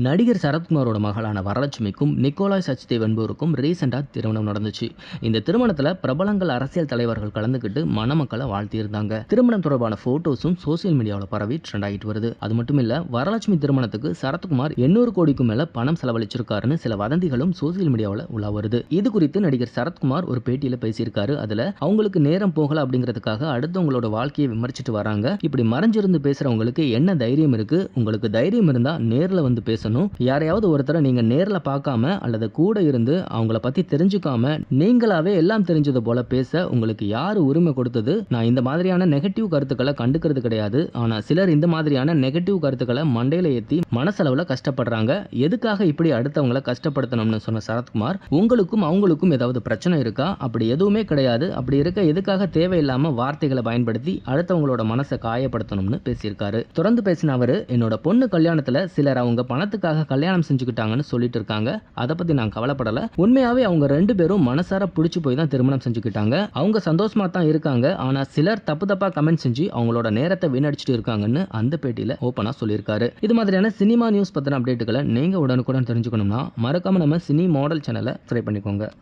நடிகர் சரத்குமாரோட மகளான வரலட்சுமிக்கும் நிக்கோலாய் சச்தேவ் என்பவருக்கும் ரீசெண்டாக திருமணம் நடந்துச்சு. இந்த திருமணத்தில் பிரபலங்கள், அரசியல் தலைவர்கள் கலந்துக்கிட்டு மணமக்களை வாழ்த்தியிருந்தாங்க. திருமணம் தொடர்பான போட்டோஸும் சோசியல் மீடியாவில் பரவி ட்ரெண்ட் ஆகிட்டு வருது. அது மட்டும் இல்ல, வரலட்சுமி திருமணத்துக்கு சரத்குமார் 800 கோடிக்கும் மேல பணம் செலவழிச்சிருக்காருன்னு சில வதந்திகளும் சோசியல் மீடியாவில் உலா வருது. இது குறித்து நடிகர் சரத்குமார் ஒரு பேட்டியில பேசியிருக்காரு. அதுல அவங்களுக்கு நேரம் போகல அப்படிங்கிறதுக்காக அடுத்தவங்களோட வாழ்க்கையை விமர்சிட்டு வராங்க. இப்படி மறைஞ்சிருந்து பேசுறவங்களுக்கு என்ன தைரியம் இருக்கு? உங்களுக்கு தைரியம் இருந்தா நேர்ல வந்து பேசணும். யாரையாவது ஒருத்தரை நீங்க நேர்ல பார்க்காம அல்லது கூட இருந்து அவங்கள பத்தி தெரிஞ்சுக்காம நீங்களாவே எல்லாம் தெரிஞ்சது போல பேச உங்களுக்கு யாரு உரிமை கொடுத்தது? நான் இந்த மாதிரியான நெகட்டிவ் கருத்துக்களை கண்டுக்கிறது கிடையாது. ஆனா சிலர் இந்த மாதிரியான நெகட்டிவ் கருத்துக்களை மண்டையில ஏத்தி மனசளவுல கஷ்டப்படுறாங்க. எதுக்காக இப்படி அடுத்தவங்களை கஷ்டப்படுத்தணும்னு சொன்ன சரத்குமார், உங்களுக்கும் அவங்களுக்கும் ஏதாவது பிரச்சனை இருக்கா? அப்படி எதுவுமே கிடையாது. அப்படி இருக்க எதுக்காக தேவையில்லாம வார்த்தைகளை பயன்படுத்தி அடுத்தவங்களோட மனசை காயப்படுத்தணும்னு பேசியிருக்காரு. தொடர்ந்து பேசின அவரு, என்னோட பொண்ணு கல்யாணத்துல சிலர் அவங்க பணத்துக்காக கல்யாணம் செஞ்சுக்கிட்டாங்கன்னு சொல்லிட்டு இருக்காங்க. அதை பத்தி நான் கவலைப்படல. உண்மையாவே அவங்க 2 பேரும் மனசார பிடிச்சு போய் தான் திருமணம் செஞ்சுக்கிட்டாங்க. அவங்க சந்தோஷமா தான் இருக்காங்க. ஆனா சிலர் தப்பா கமெண்ட் செஞ்சு அவங்களோட நேரத்தை வீணடிச்சிட்டு இருக்காங்கன்னு அந்த பேட்டியில ஓப்பனா சொல்லியிருக்காரு. இது மாதிரியான சினிமா நியூஸ் பத்தின அப்டேட்டுகளை நீங்க உடனுக்குடன் தெரிஞ்சுக்கணும்னா மறக்காம நம்ம சினி மாடல் சேனலை சப்ஸ்கிரைப் பண்ணிக்கோங்க.